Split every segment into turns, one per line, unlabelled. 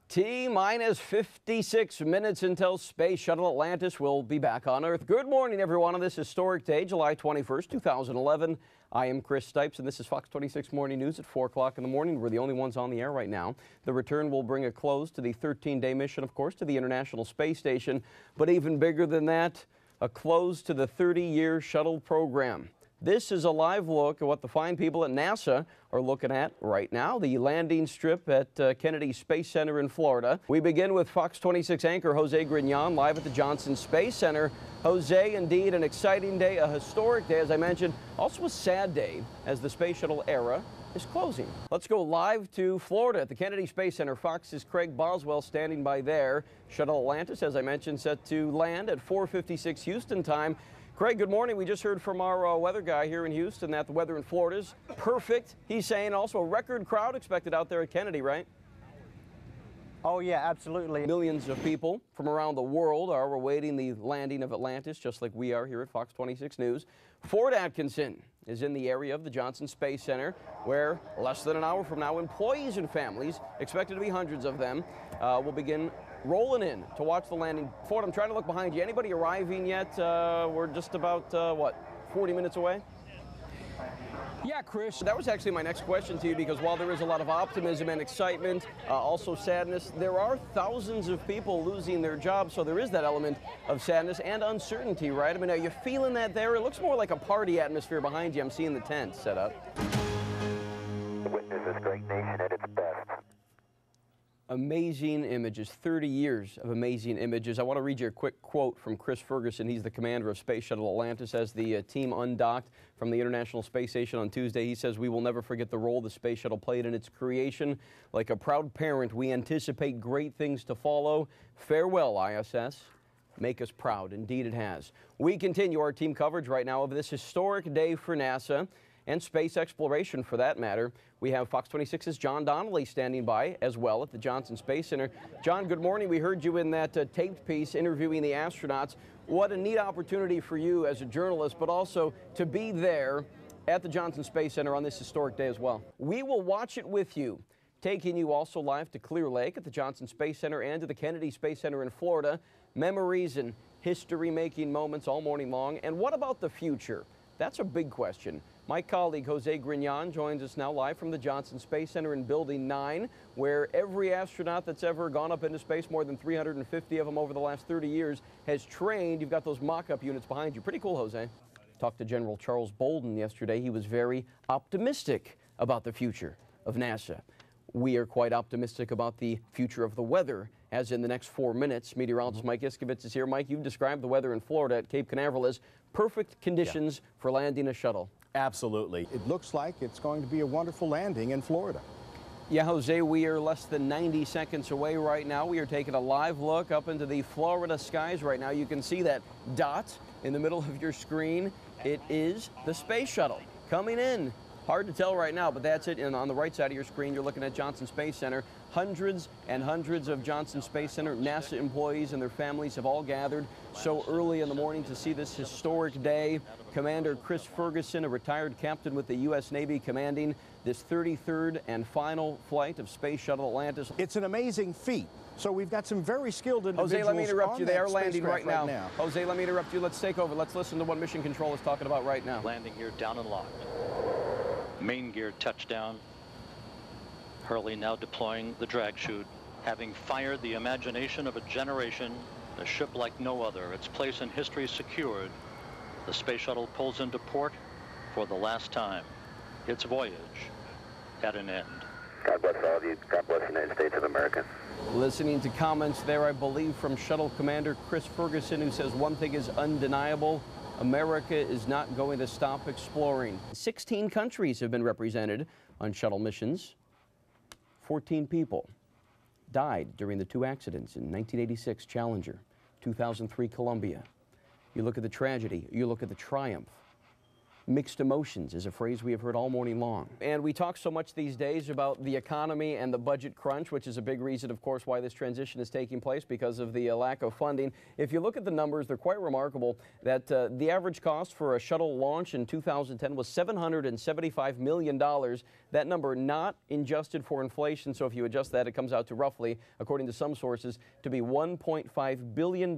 T-minus 56 minutes until Space Shuttle Atlantis will be back on Earth. Good morning, everyone, on this historic day, July 21st, 2011. I am Chris Stipes, and this is Fox 26 Morning News at 4 o'clock in the morning. We're the only ones on the air right now. The return will bring a close to the 13-day mission, of course, to the International Space Station. But even bigger than that, a close to the 30-year shuttle program. This is a live look at what the fine people at NASA are looking at right now, the landing strip at Kennedy Space Center in Florida. We begin with Fox 26 anchor Jose Grignon live at the Johnson Space Center. Jose, indeed an exciting day, a historic day, as I mentioned, also a sad day as the Space Shuttle era is closing. Let's go live to Florida at the Kennedy Space Center. Fox's Craig Boswell standing by there. Shuttle Atlantis, as I mentioned, set to land at 4:56 Houston time. Craig, good morning. We just heard from our weather guy here in Houston that the weather in Florida is perfect. He's saying also a record crowd expected out there at Kennedy, right?
Oh, yeah, absolutely.
Millions of people from around the world are awaiting the landing of Atlantis, just like we are here at Fox 26 News. Fort Atkinson is in the area of the Johnson Space Center, where less than an hour from now, employees and families, expected to be hundreds of them, will begin rolling in to watch the landing. Ford, I'm trying to look behind you. Anybody arriving yet? We're just about, 40 minutes away?
Yeah, Chris.
That was actually my next question to you, because while there is a lot of optimism and excitement, also sadness, there are thousands of people losing their jobs, so there is that element of sadness and uncertainty, right? I mean, are you feeling that there? It looks more like a party atmosphere behind you. I'm seeing the tent set up.
Witness this great nation at its best.
Amazing images, 30 years of amazing images. I want to read you a quick quote from Chris Ferguson. He's the commander of Space Shuttle Atlantis as the team undocked from the International Space Station on Tuesday. He says, "We will never forget the role the Space Shuttle played in its creation. Like a proud parent, we anticipate great things to follow. Farewell, ISS. Make us proud." Indeed it has. We continue our team coverage right now of this historic day for NASA and space exploration, for that matter. We have Fox 26's John Donnelly standing by as well at the Johnson Space Center. John, good morning. We heard you in that taped piece interviewing the astronauts. What a neat opportunity for you as a journalist, but also to be there at the Johnson Space Center on this historic day as well. We will watch it with you, taking you also live to Clear Lake at the Johnson Space Center and to the Kennedy Space Center in Florida. Memories and history-making moments all morning long. And what about the future? That's a big question. My colleague Jose Grignon joins us now live from the Johnson Space Center in Building 9, where every astronaut that's ever gone up into space, more than 350 of them over the last 30 years, has trained. You've got those mock-up units behind you. Pretty cool, Jose. Talked to General Charles Bolden yesterday. He was very optimistic about the future of NASA. We are quite optimistic about the future of the weather, as in the next 4 minutes. Meteorologist Mike Iskovitz is here. Mike, you've described the weather in Florida at Cape Canaveral as perfect conditions for landing a shuttle.
Absolutely. It looks like it's going to be a wonderful landing in Florida.
Yeah, Jose, we are less than 90 seconds away right now. We are taking a live look up into the Florida skies right now. You can see that dot in the middle of your screen. It is the space shuttle coming in. Hard to tell right now, but that's it. And on the right side of your screen, you're looking at Johnson Space Center. Hundreds and hundreds of Johnson Space Center NASA employees and their families have all gathered so early in the morning to see this historic day. Commander Chris Ferguson, a retired captain with the U.S. Navy, commanding this 33rd and final flight of Space Shuttle Atlantis.
It's an amazing feat. So we've got some very skilled individuals.
Jose, let me interrupt you. They are landing right now.
now.
Jose, let me interrupt you. Let's take over. Let's listen to what Mission Control is talking about right now.
Landing gear down and locked. Main gear touchdown. Hurley now deploying the drag chute. Having fired the imagination of a generation, a ship like no other, its place in history secured, the space shuttle pulls into port for the last time. Its voyage at an end.
God bless all of you. God bless the United States of America.
Listening to comments there, I believe, from Shuttle Commander Chris Ferguson, who says one thing is undeniable: America is not going to stop exploring. 16 countries have been represented on shuttle missions. 14 people died during the two accidents in 1986 Challenger, 2003 Columbia. You look at the tragedy, you look at the triumph. Mixed emotions is a phrase we have heard all morning long. And we talk so much these days about the economy and the budget crunch, which is a big reason, of course, why this transition is taking place because of the lack of funding. If you look at the numbers, they're quite remarkable that the average cost for a shuttle launch in 2010 was $775 million. That number not adjusted for inflation, so if you adjust that, it comes out to roughly, according to some sources, to be $1.5 billion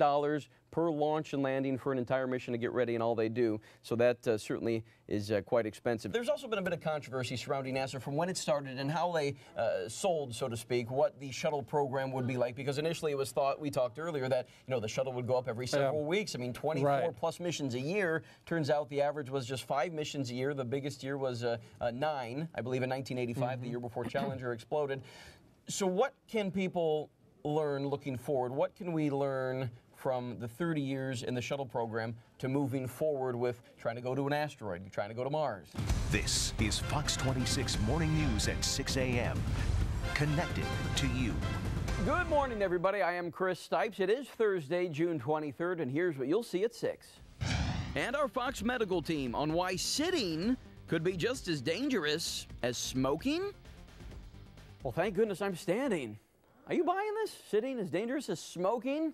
per launch and landing for an entire mission to get ready and all they do. So that certainly is quite expensive. There's also been a bit of controversy surrounding NASA from when it started and how they sold, so to speak, what the shuttle program would be like, because initially it was thought, we talked earlier, that the shuttle would go up every several weeks. I mean, 24 plus missions a year. Turns out the average was just 5 missions a year. The biggest year was 9, I believe, in 1985, the year before Challenger exploded. So what can people learn looking forward? What can we learn from the 30 years in the shuttle program to moving forward with trying to go to an asteroid, trying to go to Mars?
This is Fox 26 Morning News at 6 a.m. Connected to you.
Good morning, everybody. I am Chris Stipes. It is Thursday, June 23rd, and here's what you'll see at 6. And our Fox medical team on why sitting could be just as dangerous as smoking. Well, thank goodness I'm standing. Are you buying this? Sitting is dangerous as smoking?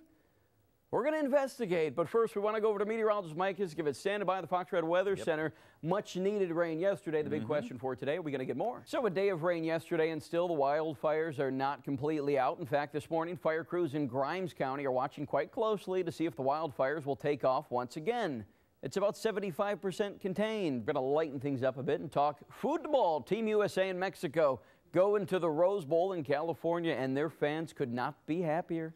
We're going to investigate, but first we want to go over to meteorologist Mike Is, give it standing by the Fox Red Weather Center. Much needed rain yesterday. The big question for today, are we going to get more? So a day of rain yesterday, and still the wildfires are not completely out. In fact, this morning, fire crews in Grimes County are watching quite closely to see if the wildfires will take off once again. It's about 75% contained. We're going to lighten things up a bit and talk football. Team USA and Mexico go into the Rose Bowl in California, and their fans could not be happier.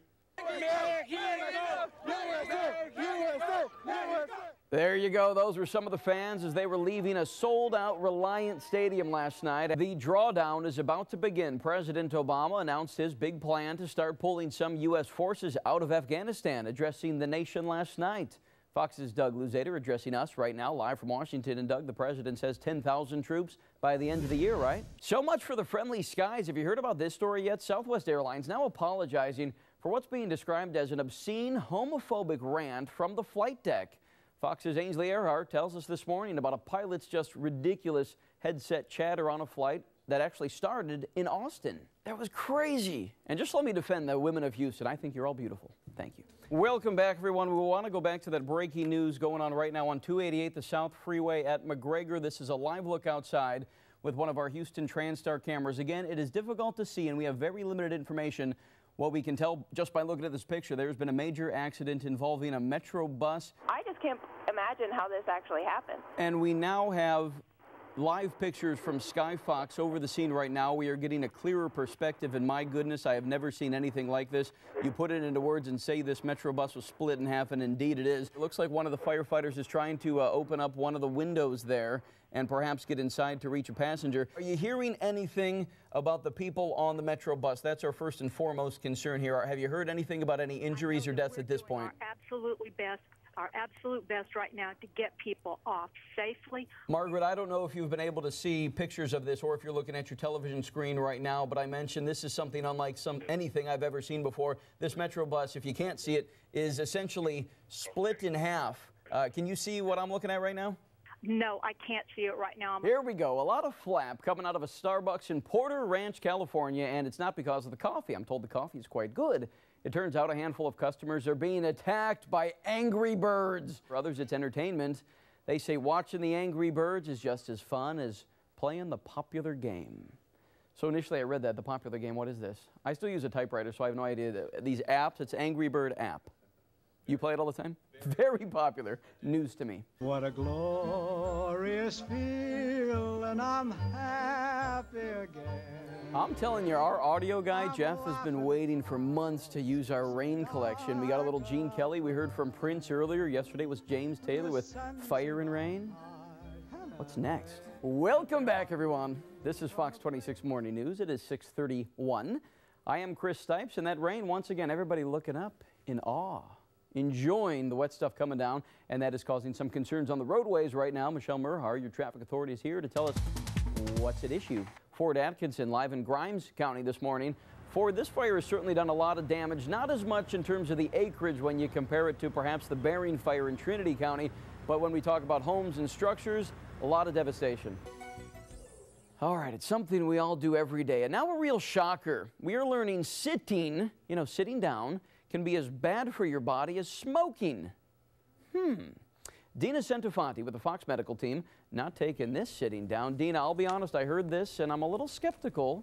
There you go. Those were some of the fans as they were leaving a sold-out Reliant Stadium last night. The drawdown is about to begin. President Obama announced his big plan to start pulling some U.S. forces out of Afghanistan, addressing the nation last night. Fox's Doug Luzader addressing us right now, live from Washington. And Doug, the president says 10,000 troops by the end of the year, right? So much for the friendly skies. Have you heard about this story yet? Southwest Airlines now apologizing for what's being described as an obscene, homophobic rant from the flight deck. Fox's Ainsley Earhart tells us this morning about a pilot's just ridiculous headset chatter on a flight that actually started in Austin. That was crazy. And just let me defend the women of Houston. I think you're all beautiful. Thank you. Welcome back, everyone. We want to go back to that breaking news going on right now on 288, the South Freeway at McGregor. This is a live look outside with one of our Houston TransStar cameras. Again, it is difficult to see, and we have very limited information. What we can tell just by looking at this picture, there's been a major accident involving a Metro bus.
I just can't imagine how this actually happened.
And we now have live pictures from Sky Fox over the scene right now. We are getting a clearer perspective, and my goodness, I have never seen anything like this. You put it into words and say this Metro bus was split in half, and indeed it is. It looks like one of the firefighters is trying to open up one of the windows there and perhaps get inside to reach a passenger. Are you hearing anything about the people on the Metro bus? That's our first and foremost concern here. Have you heard anything about any injuries or deaths at this point?
Our absolute best right now to get people off safely.
Margaret, I don't know if you've been able to see pictures of this or if you're looking at your television screen right now, but I mentioned this is something unlike anything I've ever seen before. This Metro bus, if you can't see it, is essentially split in half. Can you see what I'm looking at right now?
No, I can't see it right now.
Here we go. A lot of flap coming out of a Starbucks in Porter Ranch, California, and it's not because of the coffee. I'm told the coffee is quite good. It turns out a handful of customers are being attacked by angry birds. For others, it's entertainment. They say watching the angry birds is just as fun as playing the popular game. So initially I read that, the popular game, what is this? I still use a typewriter, so I have no idea. These apps, it's Angry Bird app. You play it all the time? Very popular. News to me.
What a glorious feeling, I'm happy again.
I'm telling you, our audio guy, Jeff, has been waiting for months to use our rain collection. We got a little Gene Kelly. We heard from Prince earlier. Yesterday was James Taylor with Fire and Rain. What's next? Welcome back, everyone. This is Fox 26 Morning News. It is 6:31. I am Chris Stipes, and that rain, once again, everybody looking up in awe, enjoying the wet stuff coming down, and that is causing some concerns on the roadways right now. Michelle Murhar, your traffic authority, is here to tell us what's at issue. Ford Atkinson live in Grimes County this morning. Ford, this fire has certainly done a lot of damage, not as much in terms of the acreage when you compare it to perhaps the Bering fire in Trinity County, but when we talk about homes and structures, A lot of devastation. All right, it's something we all do every day. And now a real shocker. We are learning sitting, sitting down, can be as bad for your body as smoking. Dina Centofanti with the Fox Medical Team, not taking this sitting down. Dina, I'll be honest, I heard this and I'm a little skeptical.